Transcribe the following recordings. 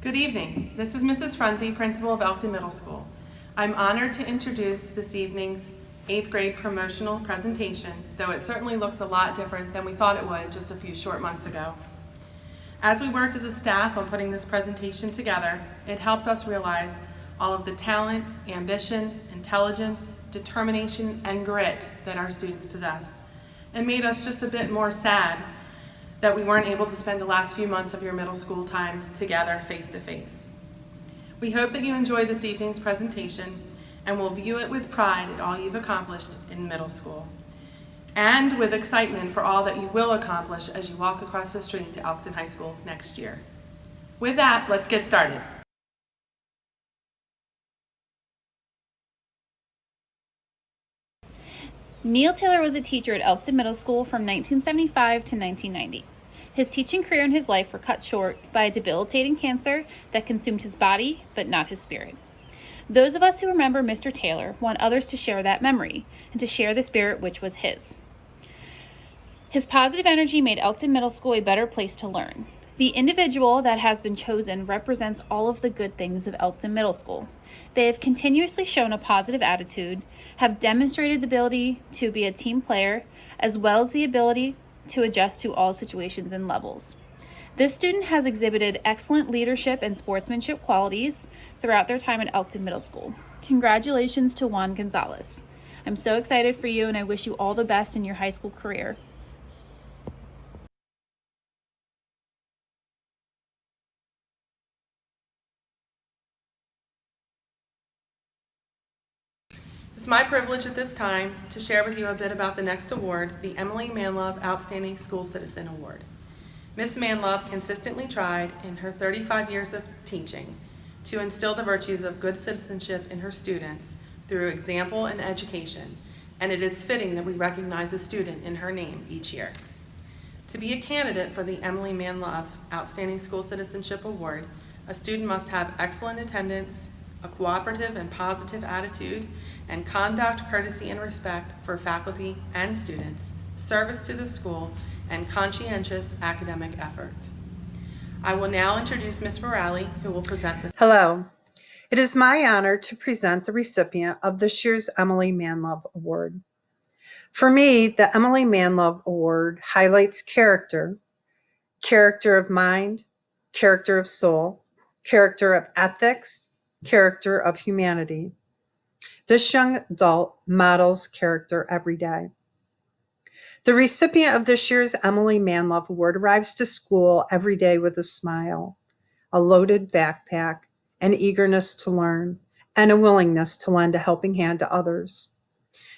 Good evening. This is Mrs. Frunze, principal of Elkton Middle School. I'm honored to introduce this evening's 8th grade promotional presentation, though it certainly looks a lot different than we thought it would just a few short months ago. As we worked as a staff on putting this presentation together, it helped us realize all of the talent, ambition, intelligence, determination, and grit that our students possess, and made us just a bit more sad that we weren't able to spend the last few months of your middle school time together face to face. We hope that you enjoy this evening's presentation and will view it with pride at all you've accomplished in middle school, and with excitement for all that you will accomplish as you walk across the street to Elkton High School next year. With that, let's get started. Neil Taylor was a teacher at Elkton Middle School from 1975 to 1990. His teaching career and his life were cut short by a debilitating cancer that consumed his body, but not his spirit. Those of us who remember Mr. Taylor want others to share that memory and to share the spirit which was his. His positive energy made Elkton Middle School a better place to learn. The individual that has been chosen represents all of the good things of Elkton Middle School. They have continuously shown a positive attitude, have demonstrated the ability to be a team player, as well as the ability to adjust to all situations and levels. This student has exhibited excellent leadership and sportsmanship qualities throughout their time at Elkton Middle School. Congratulations to Juan Gonzalez. I'm so excited for you, and I wish you all the best in your high school career. It's my privilege at this time to share with you a bit about the next award, the Emily Manlove Outstanding School Citizen Award. Ms. Manlove consistently tried in her 35 years of teaching to instill the virtues of good citizenship in her students through example and education, and it is fitting that we recognize a student in her name each year. To be a candidate for the Emily Manlove Outstanding School Citizenship Award, a student must have excellent attendance, a cooperative and positive attitude, and conduct, courtesy, and respect for faculty and students, service to the school, and conscientious academic effort. I will now introduce Ms. Virali, who will present this. Hello. It is my honor to present the recipient of this year's Emily Manlove Award. For me, the Emily Manlove Award highlights character of mind, character of soul, character of ethics, character of humanity. This young adult models character every day. The recipient of this year's Emily Manlove Award arrives to school every day with a smile, a loaded backpack, an eagerness to learn, and a willingness to lend a helping hand to others.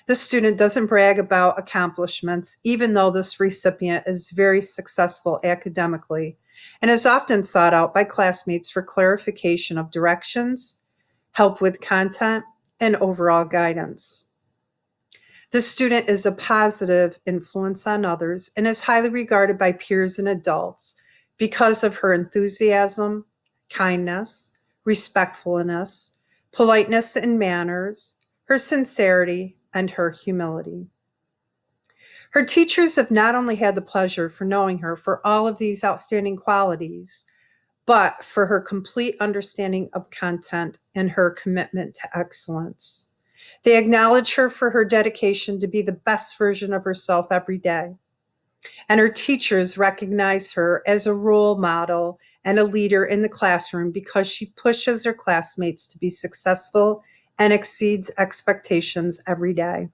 This student doesn't brag about accomplishments, even though this recipient is very successful academically and is often sought out by classmates for clarification of directions, help with content, and overall guidance. This student is a positive influence on others and is highly regarded by peers and adults because of her enthusiasm, kindness, respectfulness, politeness and manners, her sincerity, and her humility. Her teachers have not only had the pleasure for knowing her for all of these outstanding qualities, but for her complete understanding of content and her commitment to excellence. They acknowledge her for her dedication to be the best version of herself every day. And her teachers recognize her as a role model and a leader in the classroom because she pushes her classmates to be successful and exceeds expectations every day.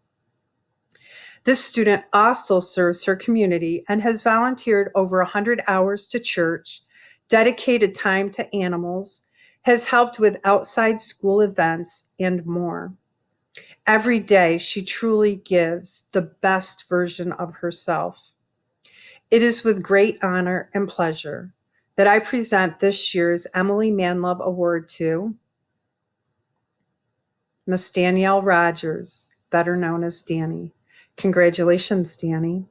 This student also serves her community and has volunteered over 100 hours to church, dedicated time to animals, has helped with outside school events, and more. Every day, she truly gives the best version of herself. It is with great honor and pleasure that I present this year's Emily Manlove Award to Miss Danielle Rogers, better known as Danny. Congratulations, Danny.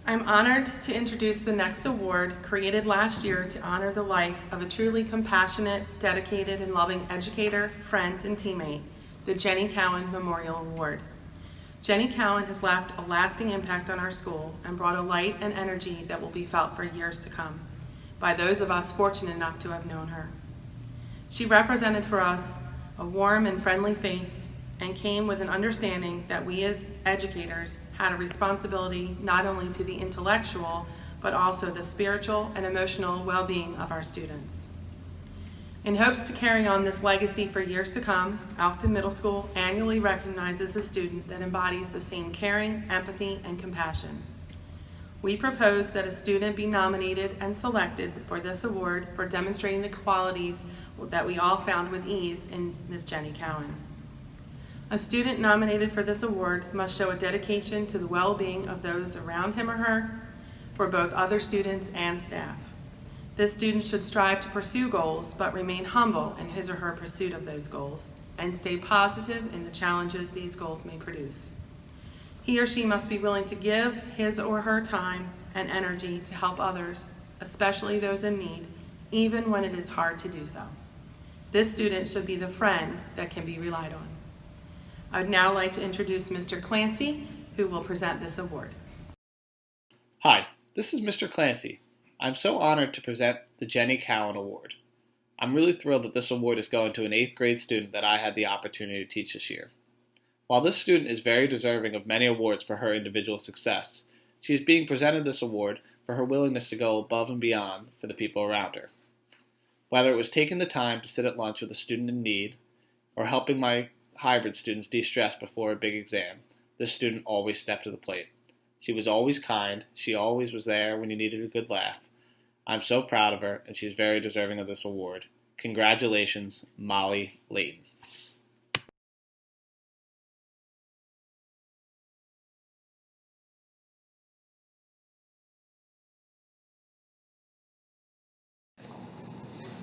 I'm honored to introduce the next award, created last year to honor the life of a truly compassionate, dedicated, and loving educator, friend, and teammate, the Jenny Cowan Memorial Award. Jenny Cowan has left a lasting impact on our school and brought a light and energy that will be felt for years to come by those of us fortunate enough to have known her. She represented for us a warm and friendly face and came with an understanding that we as educators had a responsibility not only to the intellectual, but also the spiritual and emotional well-being of our students. In hopes to carry on this legacy for years to come, Elkton Middle School annually recognizes a student that embodies the same caring, empathy, and compassion. We propose that a student be nominated and selected for this award for demonstrating the qualities that we all found with ease in Ms. Jenny Cowan. A student nominated for this award must show a dedication to the well-being of those around him or her, for both other students and staff. This student should strive to pursue goals, but remain humble in his or her pursuit of those goals, and stay positive in the challenges these goals may produce. He or she must be willing to give his or her time and energy to help others, especially those in need, even when it is hard to do so. This student should be the friend that can be relied on. I would now like to introduce Mr. Clancy, who will present this award. Hi, this is Mr. Clancy. I'm so honored to present the Jenny Cowan Award. I'm really thrilled that this award is going to an 8th grade student that I had the opportunity to teach this year. While this student is very deserving of many awards for her individual success, she is being presented this award for her willingness to go above and beyond for the people around her. Whether it was taking the time to sit at lunch with a student in need, or helping my hybrid students de-stress before a big exam, this student always stepped to the plate. She was always kind, she always was there when you needed a good laugh. I'm so proud of her, and she's very deserving of this award. Congratulations, Molly Layton.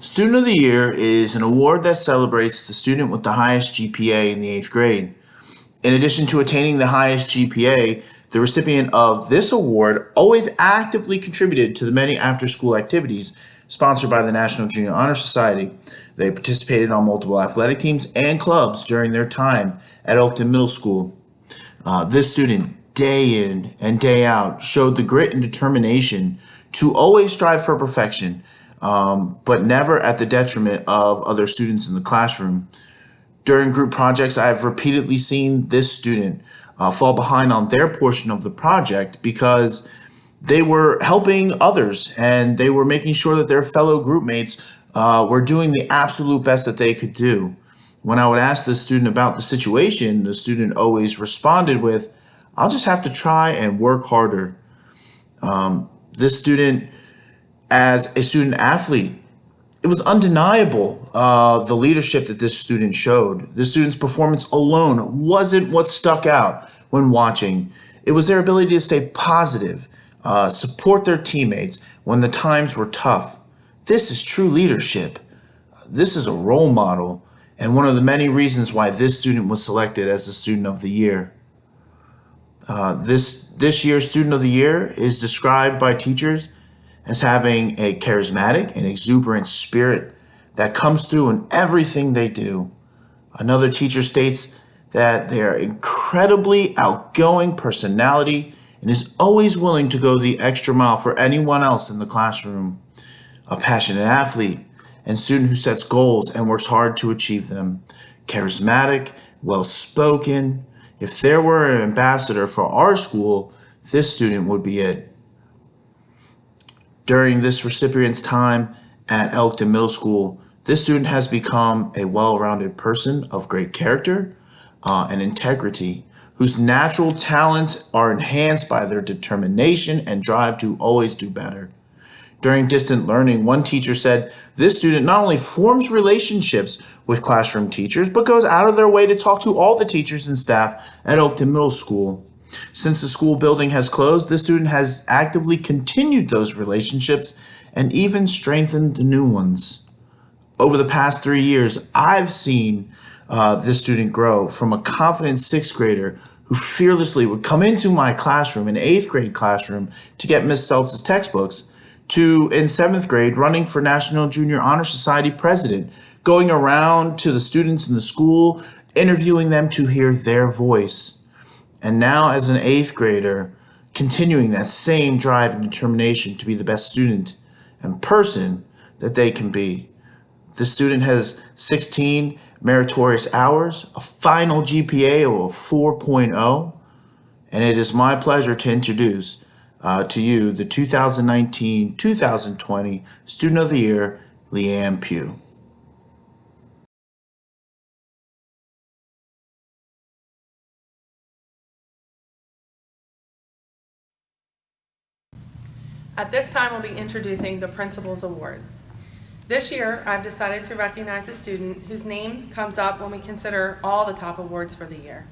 Student of the Year is an award that celebrates the student with the highest GPA in the 8th grade. In addition to attaining the highest GPA, the recipient of this award always actively contributed to the many after-school activities sponsored by the National Junior Honor Society. They participated on multiple athletic teams and clubs during their time at Elkton Middle School. This student, day in and day out, showed the grit and determination to always strive for perfection, but never at the detriment of other students in the classroom. During group projects, I have repeatedly seen this student fall behind on their portion of the project because they were helping others and they were making sure that their fellow group mates were doing the absolute best that they could do. When I would ask the student about the situation, the student always responded with, "I'll just have to try and work harder." This student, as a student athlete, it was undeniable the leadership that this student showed. This student's performance alone wasn't what stuck out when watching. It was their ability to stay positive, support their teammates when the times were tough. This is true leadership. This is a role model, and one of the many reasons why this student was selected as the Student of the Year. This year's Student of the Year is described by teachers as having a charismatic and exuberant spirit that comes through in everything they do. Another teacher states that they are incredibly outgoing personality and is always willing to go the extra mile for anyone else in the classroom. A passionate athlete and student who sets goals and works hard to achieve them. Charismatic, well-spoken. If there were an ambassador for our school, this student would be it. During this recipient's time at Elkton Middle School, this student has become a well-rounded person of great character and integrity, whose natural talents are enhanced by their determination and drive to always do better. During distant learning, one teacher said, "This student not only forms relationships with classroom teachers, but goes out of their way to talk to all the teachers and staff at Elkton Middle School." Since the school building has closed, this student has actively continued those relationships and even strengthened the new ones. Over the past 3 years, I've seen this student grow from a confident 6th grader who fearlessly would come into my classroom, an 8th grade classroom, to get Miss Stelz's textbooks, to in 7th grade running for National Junior Honor Society president, going around to the students in the school, interviewing them to hear their voice. And now as an 8th grader, continuing that same drive and determination to be the best student and person that they can be. The student has 16 meritorious hours, a final GPA of 4.0, and it is my pleasure to introduce to you the 2019-2020 Student of the Year, Leanne Pugh. At this time, we'll be introducing the Principal's Award. This year, I've decided to recognize a student whose name comes up when we consider all the top awards for the year.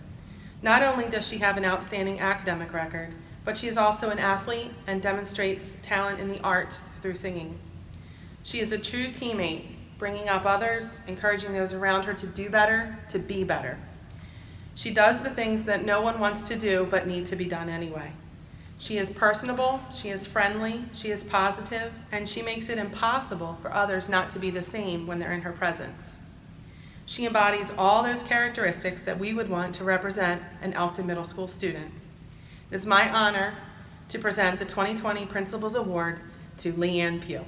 Not only does she have an outstanding academic record, but she is also an athlete and demonstrates talent in the arts through singing. She is a true teammate, bringing up others, encouraging those around her to do better, to be better. She does the things that no one wants to do but need to be done anyway. She is personable, she is friendly, she is positive, and she makes it impossible for others not to be the same when they're in her presence. She embodies all those characteristics that we would want to represent an Elkton Middle School student. It is my honor to present the 2020 Principal's Award to Leanne Pugh.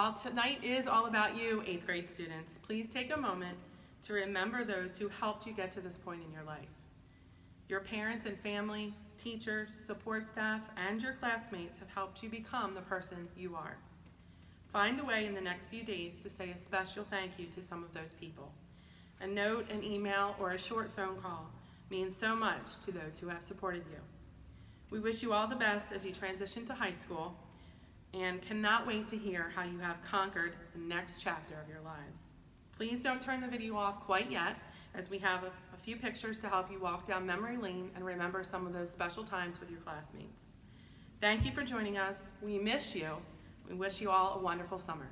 while tonight is all about you, 8th grade students, please take a moment to remember those who helped you get to this point in your life. Your parents and family, teachers, support staff, and your classmates have helped you become the person you are. Find a way in the next few days to say a special thank you to some of those people. A note, an email, or a short phone call means so much to those who have supported you. We wish you all the best as you transition to high school and cannot wait to hear how you have conquered the next chapter of your lives. Please don't turn the video off quite yet, as we have a few pictures to help you walk down memory lane and remember some of those special times with your classmates. Thank you for joining us. We miss you. We wish you all a wonderful summer.